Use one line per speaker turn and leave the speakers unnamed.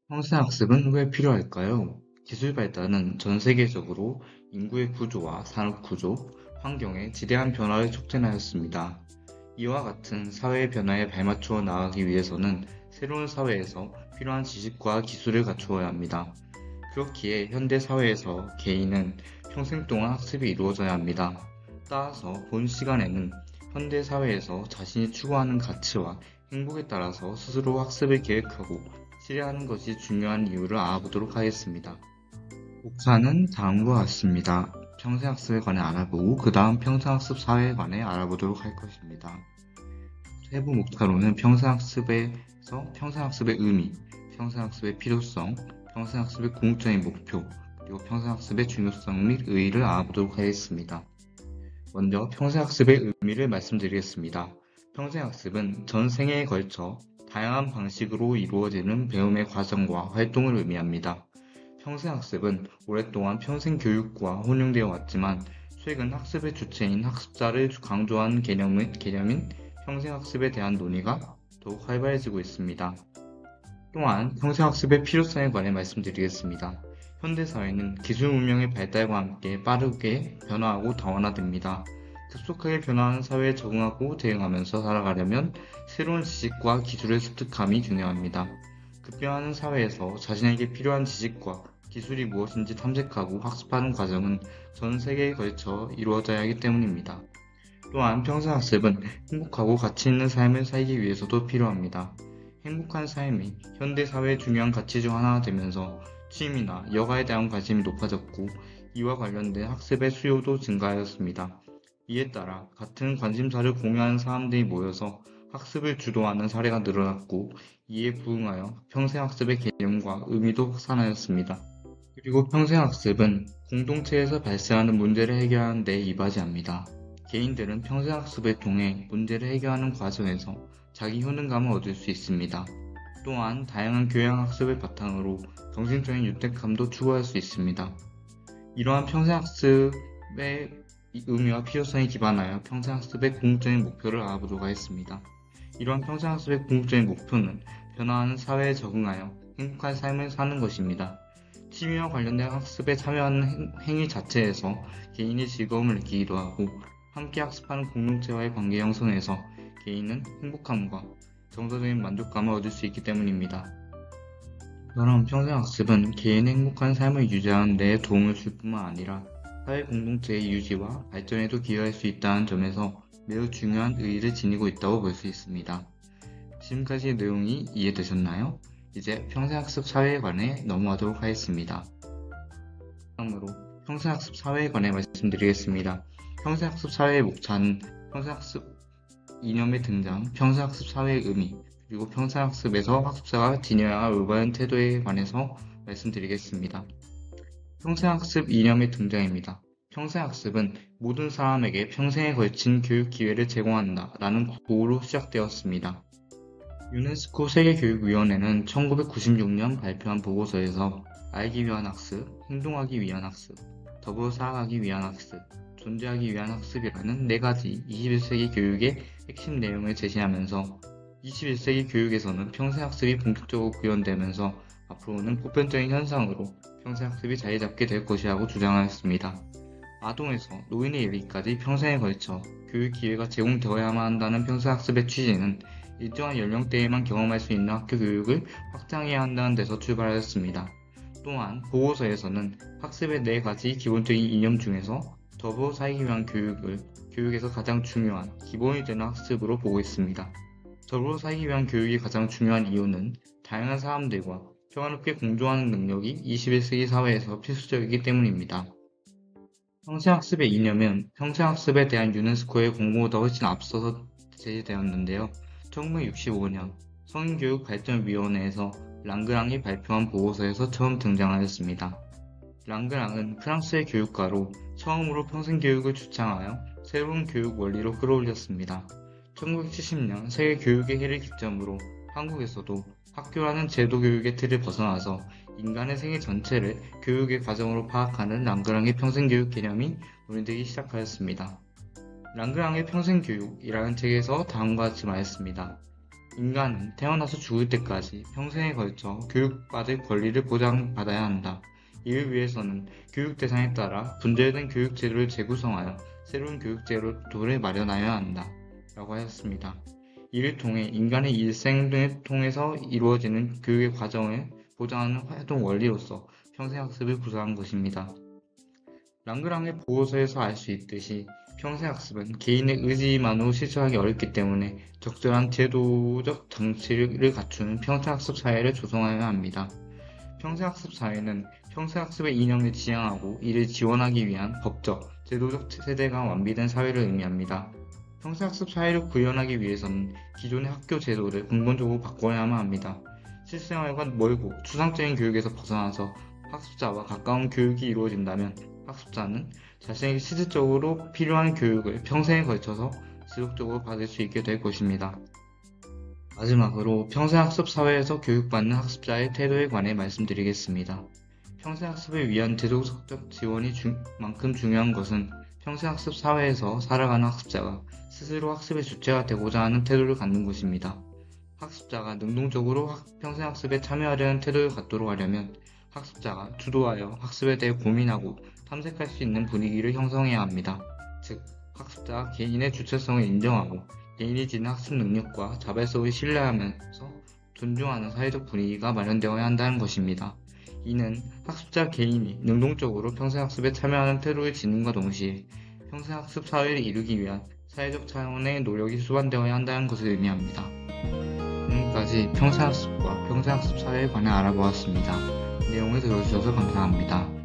평생학습은 왜 필요할까요? 기술 발달은 전 세계적으로 인구의 구조와 산업 구조, 환경에 지대한 변화를 촉진하였습니다. 이와 같은 사회의 변화에 발맞추어 나아가기 위해서는 새로운 사회에서 필요한 지식과 기술을 갖추어야 합니다. 그렇기에 현대 사회에서 개인은 평생 동안 학습이 이루어져야 합니다. 따라서 본 시간에는 현대 사회에서 자신이 추구하는 가치와 행복에 따라서 스스로 학습을 계획하고 실행하는 것이 중요한 이유를 알아보도록 하겠습니다. 목차는 다음과 같습니다. 평생학습에 관해 알아보고 그 다음 평생학습 사회에 관해 알아보도록 할 것입니다. 세부 목차로는 평생학습에서 평생학습의 의미, 평생학습의 필요성, 평생학습의 궁극적인 목표, 그리고 평생학습의 중요성 및 의의를 알아보도록 하겠습니다. 먼저 평생학습의 의미를 말씀드리겠습니다. 평생학습은 전 생애에 걸쳐 다양한 방식으로 이루어지는 배움의 과정과 활동을 의미합니다. 평생학습은 오랫동안 평생교육과 혼용되어 왔지만 최근 학습의 주체인 학습자를 강조한 개념인 평생학습에 대한 논의가 더욱 활발해지고 있습니다. 또한 평생학습의 필요성에 관해 말씀드리겠습니다. 현대사회는 기술 문명의 발달과 함께 빠르게 변화하고 다원화됩니다. 급속하게 변화하는 사회에 적응하고 대응하면서 살아가려면 새로운 지식과 기술을 습득함이 중요합니다. 급변하는 사회에서 자신에게 필요한 지식과 기술이 무엇인지 탐색하고 학습하는 과정은 전 세계에 걸쳐 이루어져야 하기 때문입니다. 또한 평생학습은 행복하고 가치 있는 삶을 살기 위해서도 필요합니다. 행복한 삶이 현대사회의 중요한 가치 중 하나가 되면서 취미나 여가에 대한 관심이 높아졌고 이와 관련된 학습의 수요도 증가하였습니다. 이에 따라 같은 관심사를 공유하는 사람들이 모여서 학습을 주도하는 사례가 늘어났고 이에 부응하여 평생학습의 개념과 의미도 확산하였습니다. 그리고 평생학습은 공동체에서 발생하는 문제를 해결하는 데 이바지합니다. 개인들은 평생학습을 통해 문제를 해결하는 과정에서 자기 효능감을 얻을 수 있습니다. 또한 다양한 교양학습을 바탕으로 정신적인 유대감도 추구할 수 있습니다. 이러한 평생학습의 의미와 필요성에 기반하여 평생학습의 궁극적인 목표를 알아보도록 하겠습니다. 이러한 평생학습의 궁극적인 목표는 변화하는 사회에 적응하여 행복한 삶을 사는 것입니다. 취미와 관련된 학습에 참여하는 행위 자체에서 개인이 즐거움을 느끼기도 하고 함께 학습하는 공동체와의 관계 형성에서 개인은 행복함과 정서적인 만족감을 얻을 수 있기 때문입니다. 그럼 평생학습은 개인의 행복한 삶을 유지하는 데 도움을 줄 뿐만 아니라 사회 공동체의 유지와 발전에도 기여할 수 있다는 점에서 매우 중요한 의의를 지니고 있다고 볼 수 있습니다. 지금까지의 내용이 이해되셨나요? 이제 평생학습 사회에 관해 넘어가도록 하겠습니다. 다음으로 평생학습 사회에 관해 말씀드리겠습니다. 평생학습 사회의 목차는 평생학습 이념의 등장, 평생학습 사회의 의미, 그리고 평생학습에서 학습자가 지녀야 할 올바른 태도에 관해서 말씀드리겠습니다. 평생학습 이념의 등장입니다. 평생학습은 모든 사람에게 평생에 걸친 교육 기회를 제공한다 라는 구호로 시작되었습니다. 유네스코 세계교육위원회는 1996년 발표한 보고서에서 알기 위한 학습, 행동하기 위한 학습, 더불어 살아가기 위한 학습, 존재하기 위한 학습이라는 4가지 21세기 교육의 핵심 내용을 제시하면서 21세기 교육에서는 평생학습이 본격적으로 구현되면서 앞으로는 보편적인 현상으로 평생학습이 자리 잡게 될 것이라고 주장하였습니다. 아동에서 노인에 이르기까지 평생에 걸쳐 교육 기회가 제공되어야만 한다는 평생학습의 취지는 일정한 연령대에만 경험할 수 있는 학교 교육을 확장해야 한다는 데서 출발하였습니다. 또한 보고서에서는 학습의 4가지 기본적인 이념 중에서 더불어 살기 위한 교육을 교육에서 가장 중요한 기본이 되는 학습으로 보고 있습니다. 더불어 살기 위한 교육이 가장 중요한 이유는 다양한 사람들과 평화롭게 공존하는 능력이 21세기 사회에서 필수적이기 때문입니다. 평생학습의 이념은 평생학습에 대한 유네스코의 공고보다 훨씬 앞서서 제시되었는데요. 1965년 성인교육발전위원회에서 랑그랑이 발표한 보고서에서 처음 등장하였습니다. 랑그랑은 프랑스의 교육가로 처음으로 평생교육을 주창하여 새로운 교육 원리로 끌어올렸습니다. 1970년 세계교육의 해를 기점으로 한국에서도 학교라는 제도 교육의 틀을 벗어나서 인간의 생애 전체를 교육의 과정으로 파악하는 랑그랑의 평생교육 개념이 논의되기 시작하였습니다. 랑그랑의 평생교육이라는 책에서 다음과 같이 말했습니다. 인간은 태어나서 죽을 때까지 평생에 걸쳐 교육받을 권리를 보장받아야 한다. 이를 위해서는 교육 대상에 따라 분절된 교육 제도를 재구성하여 새로운 교육 제도를 마련하여야 한다. 라고 하였습니다. 이를 통해 인간의 일생 등을 통해서 이루어지는 교육의 과정을 보장하는 활동 원리로서 평생학습을 구사한 것입니다. 랑그랑의 보고서에서 알 수 있듯이 평생학습은 개인의 의지만으로 실천하기 어렵기 때문에 적절한 제도적 장치를 갖추는 평생학습 사회를 조성하여야 합니다. 평생학습 사회는 평생학습의 이념을 지향하고 이를 지원하기 위한 법적, 제도적 체제가 완비된 사회를 의미합니다. 평생학습 사회를 구현하기 위해서는 기존의 학교 제도를 근본적으로 바꿔야만 합니다. 실생활과 멀고 추상적인 교육에서 벗어나서 학습자와 가까운 교육이 이루어진다면 학습자는 자신에게 실질적으로 필요한 교육을 평생에 걸쳐서 지속적으로 받을 수 있게 될 것입니다. 마지막으로 평생학습 사회에서 교육받는 학습자의 태도에 관해 말씀드리겠습니다. 평생학습을 위한 제도적 지원이 만큼 중요한 것은 평생학습 사회에서 살아가는 학습자가 스스로 학습의 주체가 되고자 하는 태도를 갖는 것입니다. 학습자가 능동적으로 평생학습에 참여하려는 태도를 갖도록 하려면 학습자가 주도하여 학습에 대해 고민하고 탐색할 수 있는 분위기를 형성해야 합니다. 즉, 학습자가 개인의 주체성을 인정하고 개인이 지닌 학습 능력과 자발성을 신뢰하면서 존중하는 사회적 분위기가 마련되어야 한다는 것입니다. 이는 학습자 개인이 능동적으로 평생학습에 참여하는 태도를 지ним과 동시에 평생학습 사회를 이루기 위한 사회적 차원의 노력이 수반되어야 한다는 것을 의미합니다. 지금까지 평생학습과 평생학습 사회에 관해 알아보았습니다. 내용을 들어주셔서 감사합니다.